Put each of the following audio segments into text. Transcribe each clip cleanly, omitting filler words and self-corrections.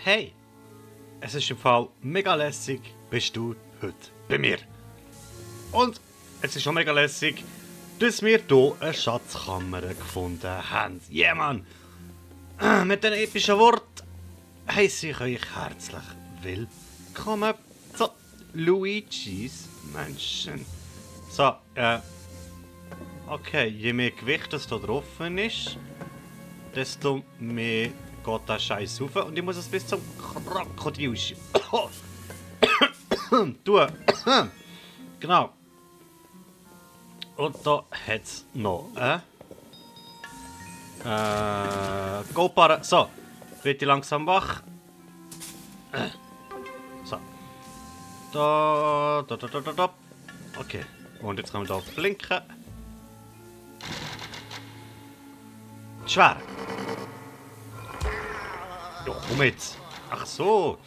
hey, es ist im Fall mega lässig, bist du heute bei mir. Und es ist auch mega lässig, dass wir hier eine Schatzkammer gefunden haben. Ja, Mann! Mit den epischen Worten heisse ich euch herzlich willkommen zu Luigi's Mansion. So, okay, je mehr Gewicht das hier drauf ist, desto mehr geht der Scheiß rauf und ich muss es bis zum Krokodil tun. Genau. Und da hat es noch Go-Barre. So, wird die langsam wach. So. Da. Okay. Und jetzt können wir hier blinken. Schwer. Ja, komm jetzt. Ach so.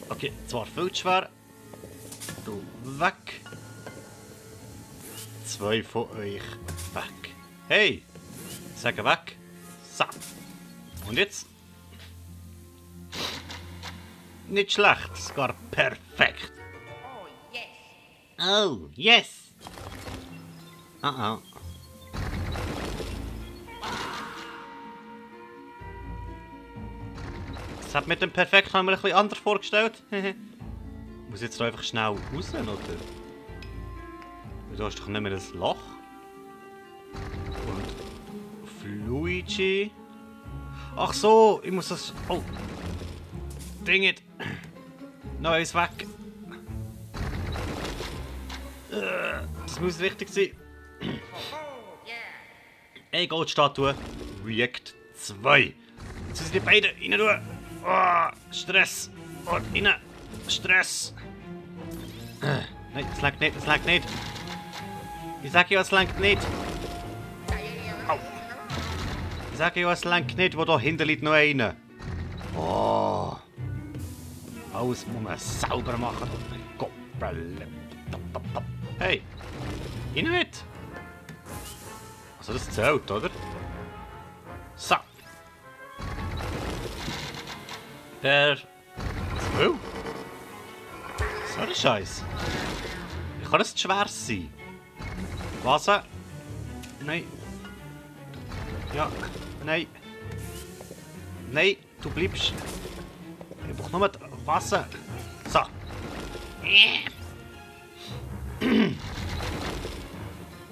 Okay, zwar viel zu schwer. Du weg. 2 von euch weg. Hey! Sagen weg. So. Und jetzt? Nicht schlecht, sogar perfekt. Oh, yes! Oh. Das hat mit dem Perfekt haben wir ein bisschen anders vorgestellt. Muss jetzt da einfach schnell raus, oder? Du hast doch nicht mehr das Loch. Und Luigi. Ach so, ich muss das. Oh. Ding it. Noch ist weg. Das muss richtig sein. Eine Goldstatue. React 2. Jetzt sind die beiden rein tun. Oh, Stress. Und rein. Stress. Nein, das langt nicht, das langt nicht. Ich sag ja, es langt nicht. Au. Ich sag ja, es langt nicht, wo da hinten liegt noch einer. Oh. Alles muss man sauber machen. Hey. Rein mit. Also das zählt, oder? So. Der... Oh. So ein Scheiß. Wie kann das zu schwer sein? Wasser. Nein. Ja. Nein. Nein, du bleibst. Ich brauche nur Wasser. So.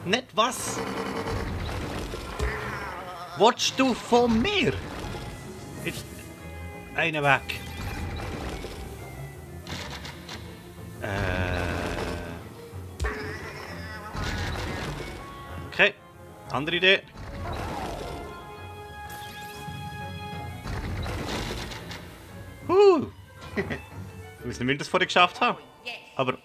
Nicht was? Willst du von mir? Jetzt. Einer weg. Okay, andere Idee. Ich weiß nicht, wie ich das vorher geschafft habe. Aber...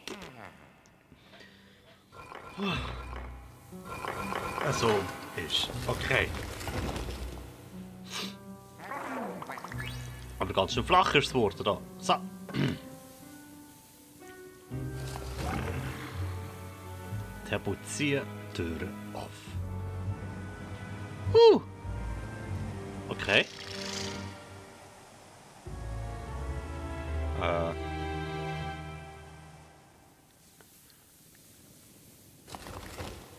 Also ist okay. Aber ganz schön flach ist das Wort da. So. Tapezier-Tür auf. Okay.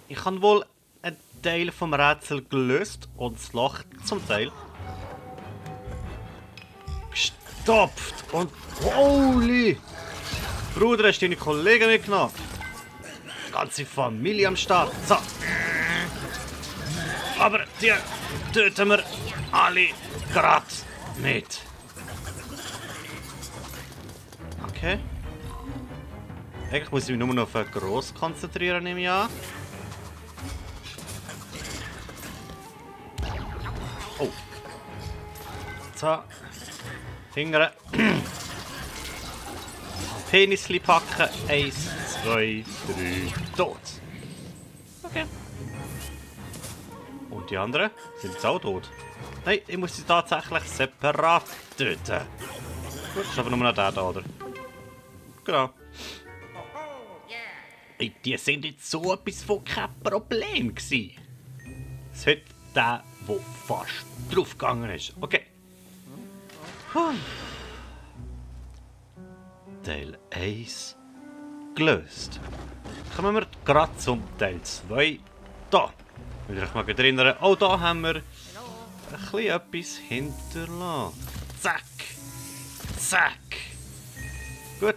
Ich habe wohl einen Teil vom Rätsel gelöst und das Loch zum Teil gestopft. Und holy! Bruder, hast du deine Kollegen mitgenommen? Die ganze Familie am Start. So. Aber die töten wir alle gerade nicht. Okay. Eigentlich muss ich mich nur noch auf ein Gross konzentrieren, nehme ich an. Oh. So. Finger. Penisli packen. 1, 2, 3. Tot. Okay. Und die anderen sind jetzt auch tot. Nein, ich muss sie tatsächlich separat töten. Gut, das ist aber nur noch der da, oder? Genau. Hey, die sind jetzt so etwas von kein Problem gewesen. Es hat der fast draufgegangen ist. Okay. Puh. Teil 1 gelöst. Kommen wir gerade zum Teil 2. Da. Wenn ihr euch mal erinnern, auch da haben wir ein bisschen etwas hinterlassen. Zack. Zack. Gut.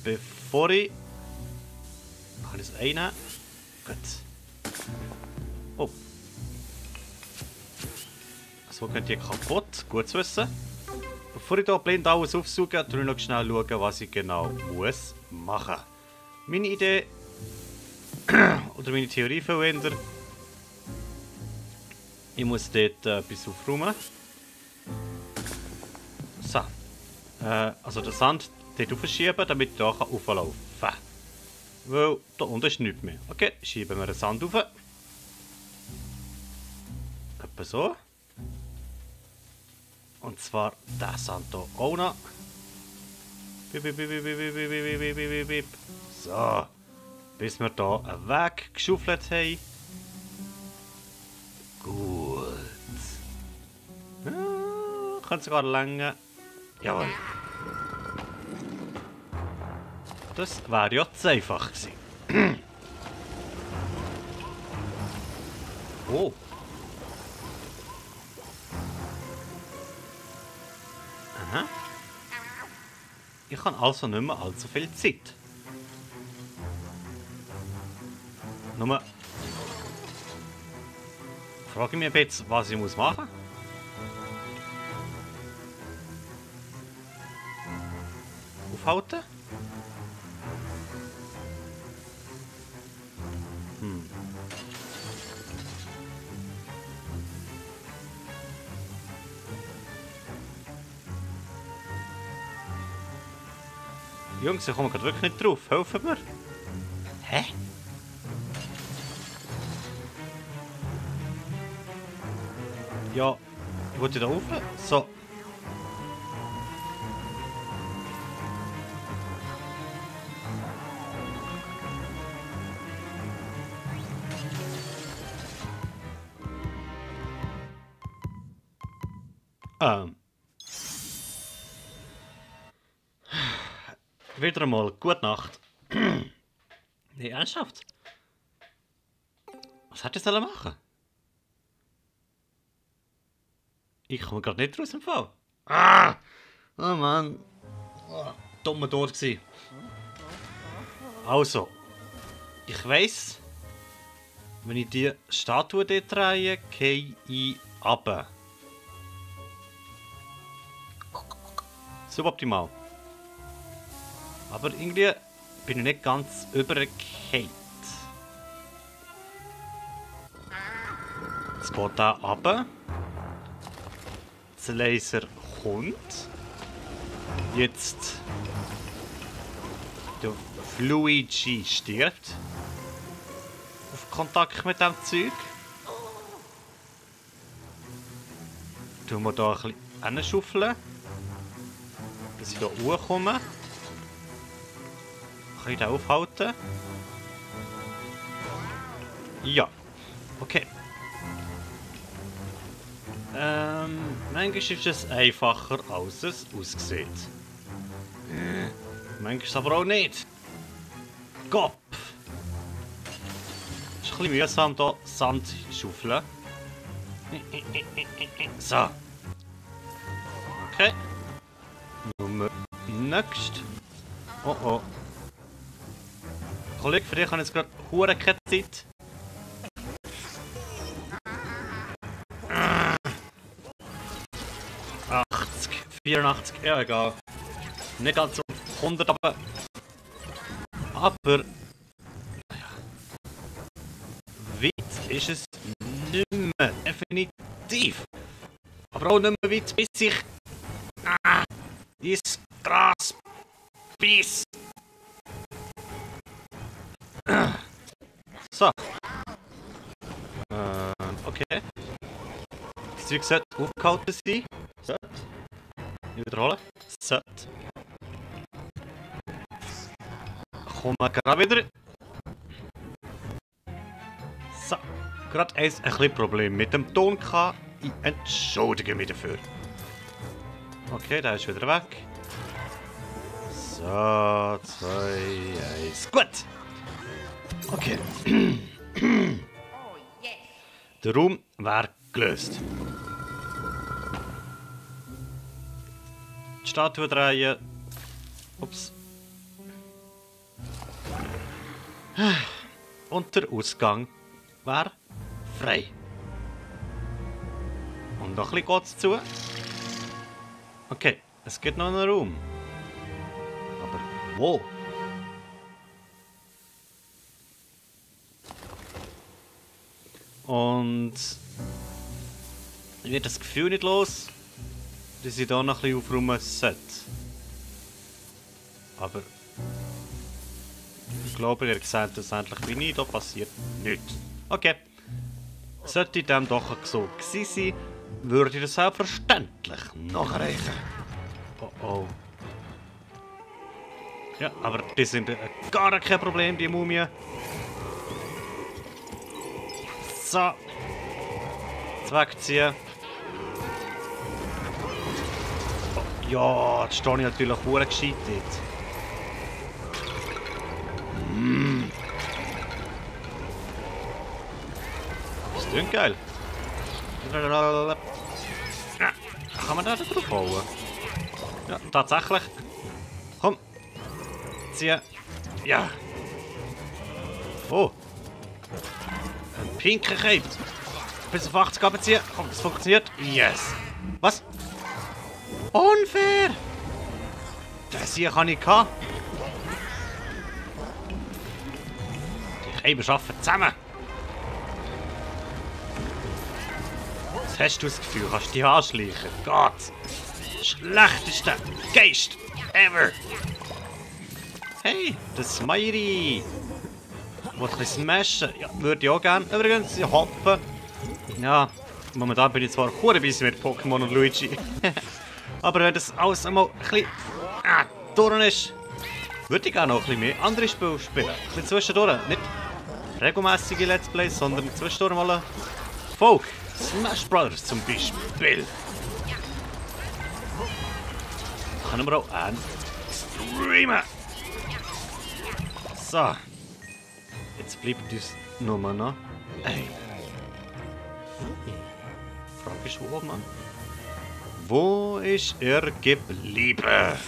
Bevor ich... Kann ich es einnehmen? Gut. Oh. So geht die kaputt. Gut zu wissen. Bevor ich hier blind alles aufsauge, schaue ich noch schnell, was ich genau muss machen. Meine Idee oder meine Theorie verändern. Ich muss dort etwas aufräumen. So. Also den Sand dort aufschieben, damit ich hier auflaufen kann. Weil da unten ist nichts mehr. Okay, schieben wir den Sand auf. Etwa so. Und zwar der Sand hier auch noch. Bip, bip, bip, bip, bip, bip, bip, bip, bip, bip. So. Bis wir hier einen Weg geschaufelt haben. Gut. Könnte sogar länger. Jawohl. Das wäre ja zu einfach gewesen. Oh. Aha. Ich habe also nicht mehr allzu viel Zeit. Nur frage ich mich jetzt, was ich machen muss. Aufhalten? Jungs, ich komme gerade wirklich nicht drauf. Helfen mir? Hä? Ja, wollte ich da rauf? So. Wieder einmal gute Nacht. Nee, ernsthaft? Was hätte ich sollen machen? Ich komme gerade nicht raus im Fall. Ah! Oh Mann. Oh, dummer Tod gsi. Also. Ich weiss, wenn ich die Statue dort drehe, gehe ich runter. Suboptimal. Aber irgendwie bin ich nicht ganz übergekehrt. Jetzt geht da runter. Der Laser kommt. Jetzt der Luigi stirbt. Auf Kontakt mit dem Zeug. Tun wir da ein bisschen hinschaufeln. Dass ich hier hochkomme. Kann ich den aufhalten? Ja. Okay. Manchmal ist es einfacher, als es aussieht. Manchmal aber auch nicht. Kopf! Es ist ein bisschen mühsam, hier Sand zu schaufeln. So. Okay. Nummer next. Oh oh. Kollege, für dich habe ich jetzt gerade hure keine Zeit. 80, 84, ja egal. Nicht ganz so 100, aber... Aber... Weit ist es nicht mehr, definitiv. Aber auch nicht mehr weit, bis ich... ins Gras biss. So. Okay. Das Zeug sollte aufgehalten sein. Sollte. Ich wiederhole. Sollte. Kommen wir gerade wieder. So. Gerade ein bisschen Problem mit dem Ton gehabt. Ich entschuldige mich dafür. Okay, der ist wieder weg. So, 2, 1. Gut! Okay. Der Raum wäre gelöst. Die Statue drehen. Ups. Und der Ausgang wäre frei. Und noch ein bisschen geht's zu. Okay, es gibt noch einen Raum. Aber wo? Und ich werde das Gefühl nicht los, dass ich da noch ein bisschen aufräumen sollte. Aber ich glaube, ihr seht das endlich wie nie, da passiert nichts. Okay. Sollte dem doch so gewesen sein, würde ich das selbstverständlich nachreichen. Oh oh. Ja, aber die sind gar kein Problem, die Mumie. So. Jetzt wegziehen. Oh, ja, jetzt stehe ich natürlich verdammt gescheit dort. Das klingt geil. Ja, kann man da drauf hauen? Ja, tatsächlich. Komm. Ziehen. Ja. Oh. Ein pinker Cape. Bis auf 80 abziehen. Komm, das funktioniert. Yes. Was? Unfair. Das hier kann ich haben. Die Cape arbeiten zusammen. Was hast du das Gefühl? Kannst du dich anschleichen? Gott! Schlechteste Geist ever! Hey, das Smiley! Wollt ein bisschen smashen? Ja, würde ich auch gerne. Übrigens, ich hoppe. Ja, momentan bin ich zwar ein bisschen mit Pokémon und Luigi. Aber wenn das alles einmal ein bisschen durch ist, würde ich gerne noch ein bisschen mehr andere Spiele spielen. Ein bisschen zwischendurch. Nicht regelmäßige Let's Plays, sondern zwischendurch mal eine Folge. Smash Brothers zum Beispiel. Können wir auch streamen. So. Jetzt bleibt uns nur noch. Ey. Frage ist wo oben an. Wo ist er geblieben?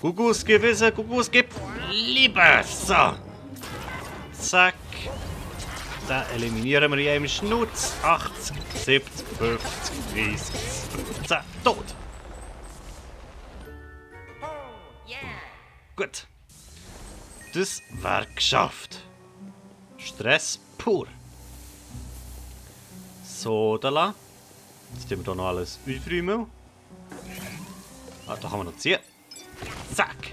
Gugus gewisse, Gugus geblieben. So. Zack. Den eliminieren wir in einem Schnutz. 80, 70, 50, 30, 15. Tot. Gut. Das wäre geschafft. Stress pur. So, da la. Jetzt tun wir hier noch alles aufräumen. Ah, da kann man noch ziehen. Zack.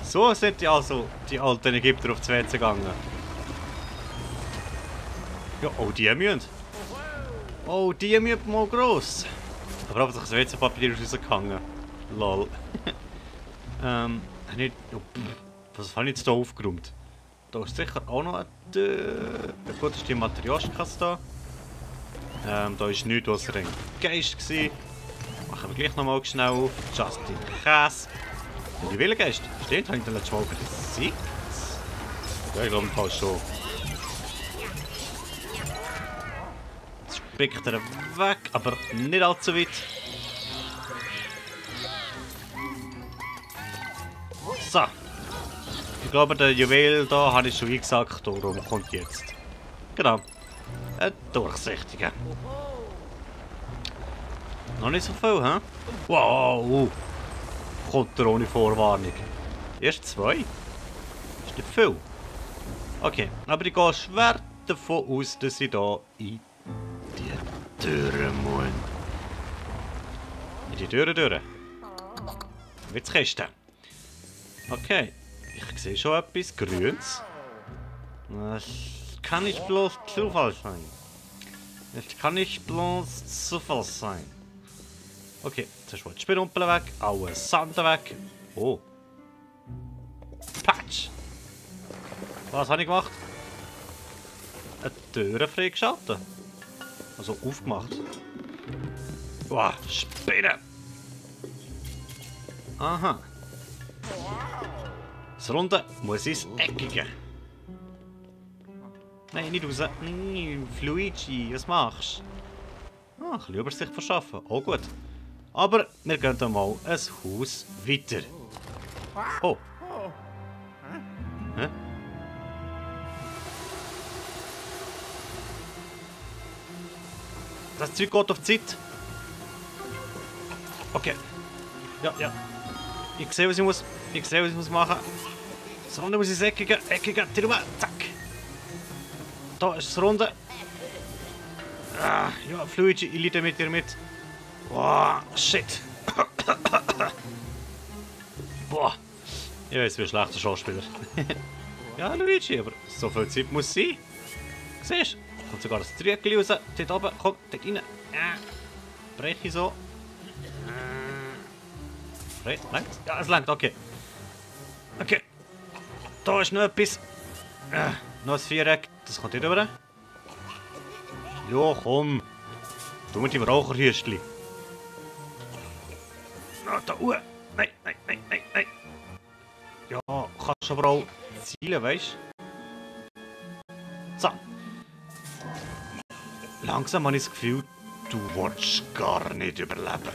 So sind die alten Ägypter auf die WC gegangen. Ja, oh, die müssen. Oh, die müssen mal gross. Aber hauptsächlich das WC-Papier ist rausgegangen. Lol. Was habe ich jetzt hier aufgeräumt? Da ist sicher auch noch eine Tür. Gut, das ist die Materialkasse da. Da ist nichts außer ein Geist gewesen. Machen wir gleich nochmal schnell auf. Just in case. Und die Willengeist. Stimmt, habe ich den letzten Mal besiegt? Ja, ich glaube im Fall schon. Jetzt spickt er weg, aber nicht allzu weit. So. Ich glaube, der Juwel da habe ich schon eingesagt, darum kommt jetzt. Genau. Ein durchsichtiger. Noch nicht so viel, hä? Wow! Kommt er ohne Vorwarnung. Erst 2? Ist nicht viel. Okay, aber ich gehe schwer davon aus, dass ich hier in die Türen muss. In die Türen durch. Wie die Kiste. Okay, ich sehe schon etwas Grünes. Das kann nicht bloß Zufall sein. Das kann nicht bloß Zufall sein. Okay, zuerst mal die Spinnhumpel weg, alle Sand weg. Oh. Patsch! Was habe ich gemacht? eine Tür freigeschaltet. Also aufgemacht. Boah, Spinnen! Aha. Das Runde muss ins Eckige. Nein, nicht raus. Nein, Luigi, was machst du? Ah, ein bisschen Übersicht verschaffen. Auch gut. Aber wir gehen dann mal ein Haus weiter. Oh. Hä? Das Zeug geht auf die Zeit. Okay. Ja, ja. Ich sehe, was ich muss. Ich sehe, was ich muss machen. Das Runde muss ins Eckige. Eckige. Zack. Da ist das Runde. Ah, ja, Luigi, ich leide mit dir mit. Boah, shit. Boah. Ich weiß, wie ein schlechter Schauspieler. Ja, Luigi, aber so viel Zeit muss sein. Siehst du? Kommt sogar das Trügel raus. Dort oben, komm, dort rein. Breche so. Langt? Ja, es langt, okay. Okay. Da ist noch etwas. Noch ein Viereck. Das kommt nicht rüber. Ja, komm. Du mit dem Raucherhüstli. Na, da Nein, nein, nein, nein, nein. Ja, kannst aber auch zielen, weißt du? So. Langsam habe ich das Gefühl, du willst gar nicht überleben.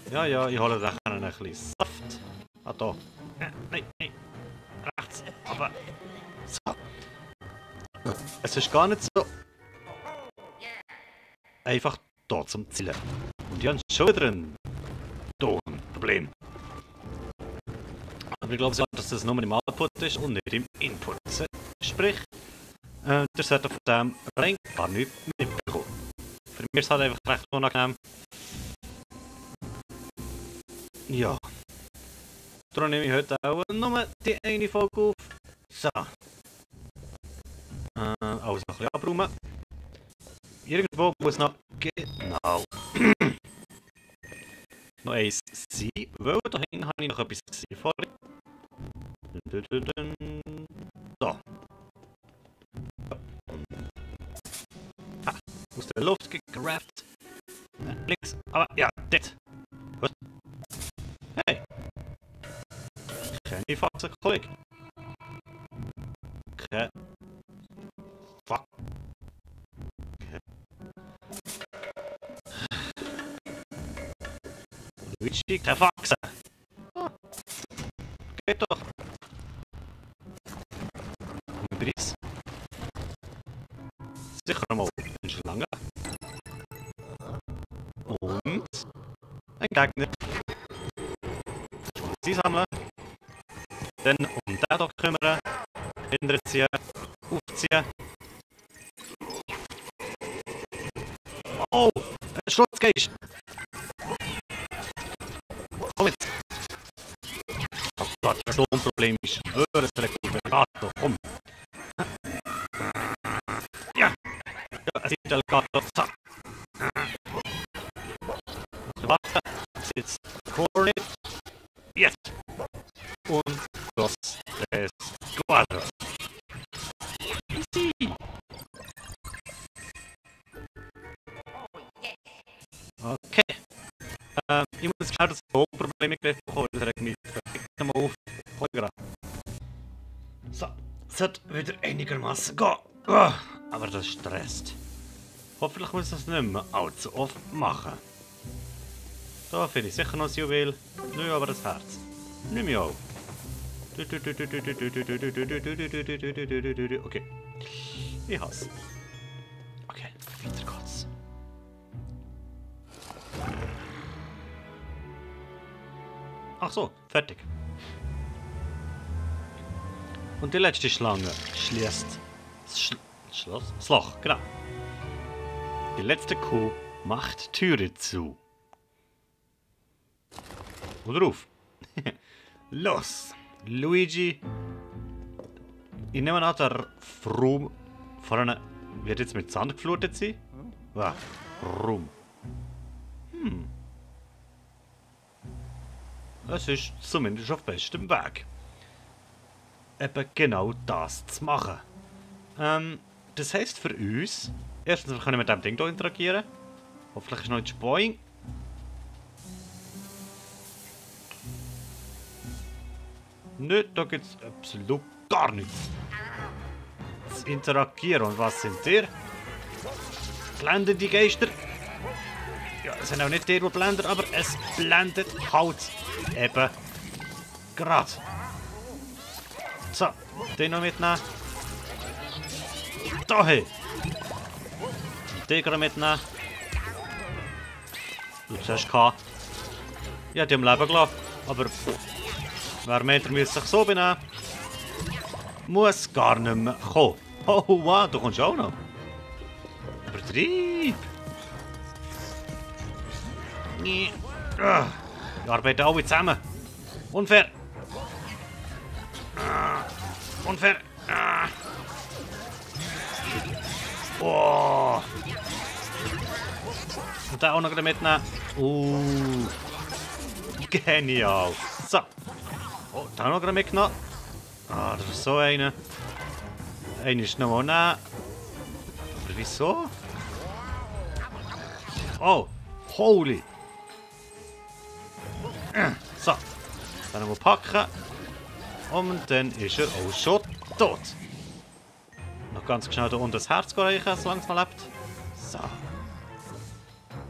Ja, ja, ich hole da ein bisschen Saft. Ah, da. Nein, nein. Rechts. Aber. So. Es ist gar nicht so einfach da zum Zielen. Und ich habe schon wieder ein Tonproblem. Aber ich glaube, dass das nur im Output ist und nicht im Input. Sprich, der sollte von dem rein gar nichts mitbekommen. Für mich ist es halt einfach recht unangenehm. Ja. Darum nehme ich heute auch nur die eine Folge auf. So. Alles noch ein bisschen abräumen. Irgendwo muss noch genau noch eins sein, weil da hinten habe ich noch etwas gesehen vorhin. Da. Ah, aus der Luft gegrabt. Links, aber ja, dort. Was? Hey! Keine Faxe, Kollege. Okay. Fuck. Okay. Luigi, keine Faxe. Oh. Geht doch. Übrigens. Sicher mal eine Schlange. Und ein Gegner. Sie sammeln. Dann um den hier kümmern. Hinterziehen. Aufziehen. Oh! Ein Schlotzgeist! Komm jetzt! Oh Gott, das Lohnproblem ist höher als Delegato. Komm! Ja! Ja, es ist Delegato. So! Warten. Sitzt Cornet. Jetzt! Und das ist Quadro. Easy! Okay. Ich muss schnell das Lohnproblem bekommen. Das regt mich perfekt mal auf. Hol gerade. So, es sollte wieder einigermaßen gehen. Aber das stresst. Hoffentlich muss ich das nicht mehr allzu oft machen. Da finde ich sicher noch ein Juwel. Nö, aber das Herz. Nimm mich auch. Okay. Ich hasse. Okay, weiter geht's. Ach so, fertig. Und die letzte Schlange schließt das Loch, genau. Die letzte Kuh macht die Türe zu. Oder auf. Los, Luigi. Ich nehme an, der Froom vorne wird jetzt mit Sand geflutet sein. Warum? Es ist zumindest auf bestem Weg. Eben genau das zu machen. Das heisst für uns, erstens, wir können mit dem Ding hier interagieren. Hoffentlich ist noch nicht Boing. Nö, da gibt es absolut gar nichts. Das Interagieren. Und was sind ihr? Blendende Geister. Ja, es sind auch nicht die blenden, aber es blendet halt eben gerade. So, den noch mitnehmen. Da hin. Den gerade mitnehmen. Du hast gehabt. Ja, die haben Leben gelassen. Aber wer meint, er müsste sich so benehmen, muss gar nicht mehr kommen. Oh, wow, du kommst auch noch. Übertrieb. Wir arbeiten alle zusammen. Unfair. Unfair. Oh. Und den auch noch mitnehmen. Genial. So. Oh, den auch noch mitgenommen. Ah, das ist so einer. Einer ist noch mal nehmen. Aber wieso? Oh, holy. So. Dann noch mal packen. Und dann ist er auch schon tot. Noch ganz schnell hier unten das Herz reichen, solange es noch lebt. So.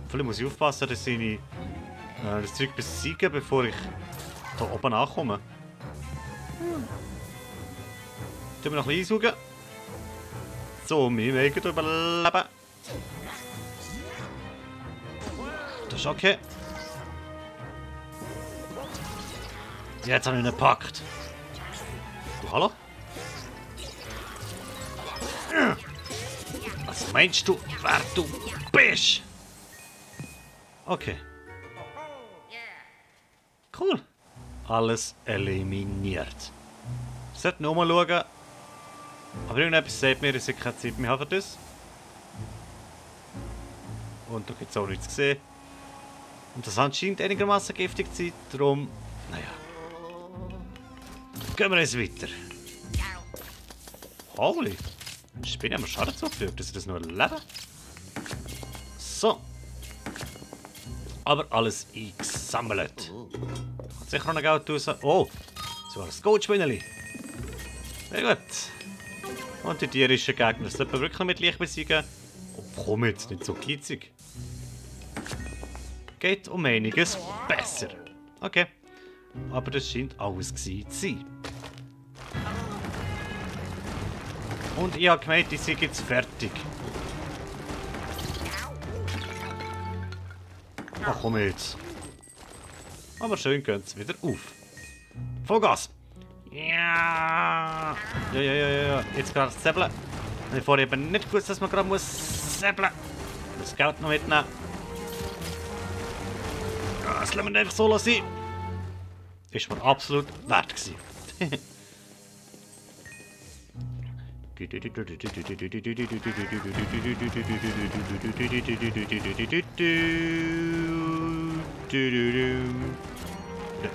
Vielleicht muss ich aufpassen, dass ich das Zeug besiege, bevor ich hier oben ankomme. Tun wir noch ein bisschen einsaugen. So, wir mögen überleben. Das ist okay. Jetzt habe ich ihn gepackt. Du, hallo? Was meinst du, wer du bist? Okay. Cool. Alles eliminiert. Ich sollte noch mal schauen. Aber irgendetwas sagt mir, dass ich keine Zeit mehr habe für das. Und da gibt es auch nichts zu sehen. Und das anscheinend einigermaßen giftig zu sein. Darum, naja. Gehen wir jetzt weiter. Holy. Spinne haben wir Schaden zugefügt, dass ich das nur lebe. So. Aber alles eingesammelt. Kommt sicher noch ein Geld raus. Oh, so ein Goldspinneli. Sehr gut. Und die tierischen Gegner sollten wir wirklich mit Licht besiegen. Oh, komm jetzt, nicht so kitzig. Geht um einiges besser. Okay. Aber das scheint alles gewesen zu sein. Und ich habe gemeint, ich sei jetzt fertig. Ach komm jetzt. Aber schön geht es wieder auf. Vollgas! Ja! Ja. Jetzt gerade säbeln. Ich habe vorher eben nicht gewusst, dass man gerade säbeln muss. Das Geld noch mitnehmen. Ja, das lassen wir einfach so sein. Ist mir absolut wert gewesen.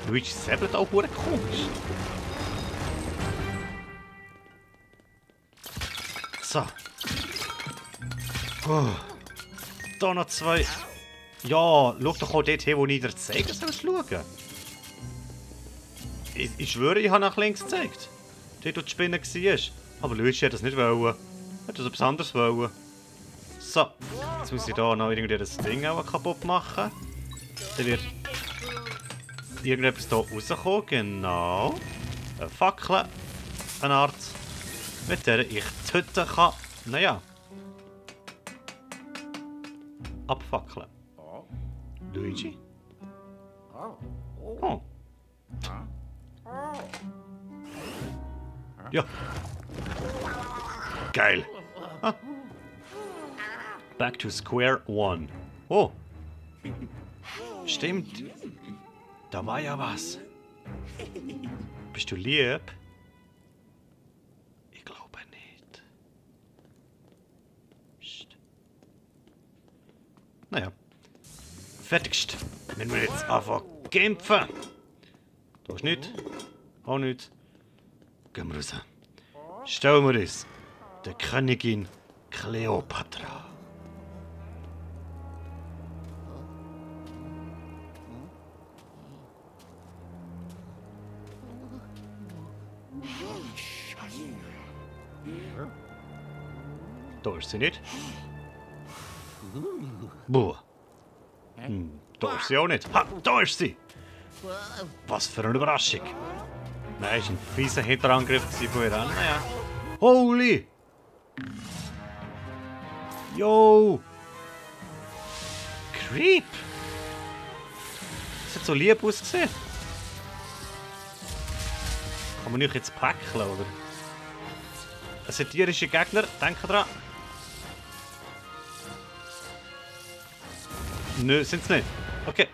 Luigi säbelt auch komisch. So. Oh. Da noch zwei. Ja, schau doch auch dort hin, wo ich dir zeige, sollst du schauen. Ich schwöre, ich habe nach links gezeigt. Dort, wo die Spinne war. Aber Luigi hat das nicht wollen. Er hat das etwas anderes wollen. So. Jetzt muss ich hier noch irgendwie das Ding auch kaputt machen. Dann wird irgendetwas hier rauskommen. Genau. Eine Fackel. Eine Art. Mit der ich die Hütte kann. Naja. Abfackeln. Luigi. Oh. Ja. Geil. Ah. Back to square one. Oh. Stimmt. Da war ja was. Bist du lieb? Ich glaube nicht. Psst. Naja. Fertigst. Wenn wir jetzt anfangen kämpfen. Da ist nichts. Auch nichts. Gehen wir raus. Stellen wir uns der Königin Kleopatra. Da ist sie nicht. Boah. Da ist sie auch nicht. Ha, da ist sie. Was für eine Überraschung. Nein, ist ein fieser Hinterangriff von ihr. Naja. Holy! Yo! Creep! Das hat so lieb ausgesehen. Kann man euch jetzt packeln, oder? Es sind tierische Gegner, denke dran. Nö, sind es nicht. Okay.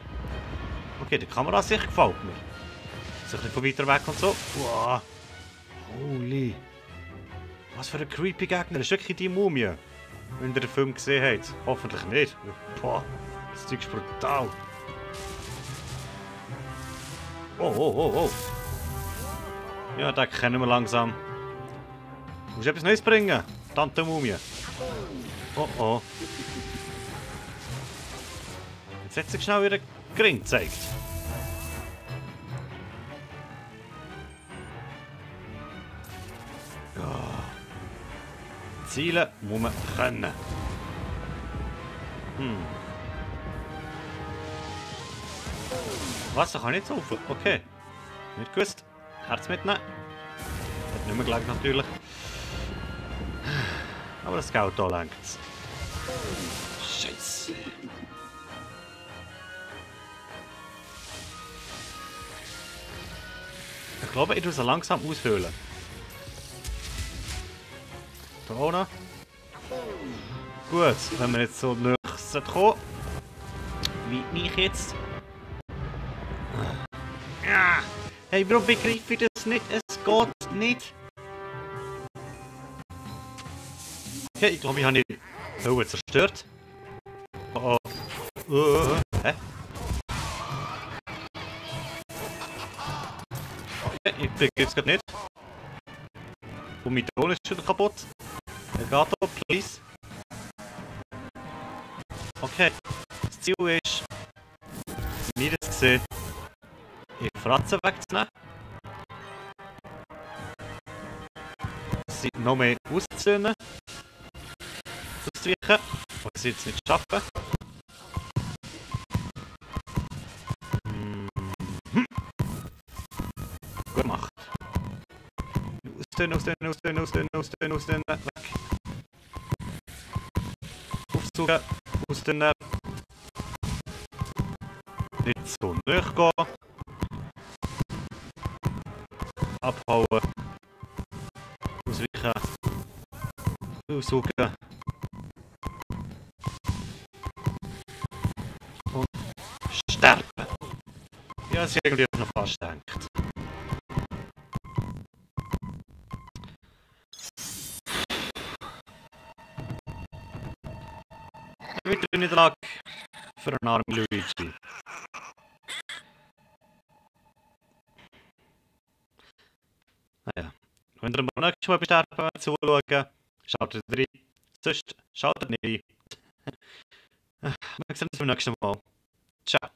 Okay, die Kameraansicht gefällt mir. So ein bisschen von weiter weg und so. Wow. Holy. Was für ein creepy Gegner. Das ist wirklich die Mumie. Wenn ihr den Film gesehen habt. Hoffentlich nicht. Boah. Das Zeug ist brutal. Oh, oh, oh, oh. Ja, den kennen wir langsam. Du musst etwas Neues bringen. Tante Mumie. Oh, oh. Jetzt hat sich schnell wieder Gring gezeigt. Ja. Zielen muss man können. Was? Da kann ich nicht saufen? Okay. Nicht gewusst. Herz mitnehmen. Hat nicht mehr gelangt natürlich. Aber das Geld hier lenkt es. Scheiße. Ich glaube, ich muss sie langsam aushöhlen. Da auch noch. Gut, wenn wir jetzt so nächstes kommen. Wie mich jetzt. Ja. Hey, warum begreife ich das nicht? Es geht nicht. Okay, ich glaube, ich habe die Höhe zerstört. Oh, oh. Hä? Okay, ich kriege jetzt gerade nicht. Und mein Ton ist schon kaputt. Elgato, please. Okay, das Ziel ist, mir das gesehen, die Fratzen wegzunehmen. Sie noch mehr auszuzählen. Auszuweichen, was ich jetzt nicht schaffe. Gut gemacht. Ausdünnen, weg. Aufsuchen, ausdünnen. Nicht so nahe gehen. Abhauen. Ausweichen. Aussaugen. Und sterben. Ja, sie irgendwie noch fast denkt. Wieder eine Niederlage für einen armen Luigi. Naja, wenn ihr beim nächsten Mal besterben zuschauen, schaut rein. Sonst schaut nicht rein. Wir sehen uns beim nächsten Mal. Ciao.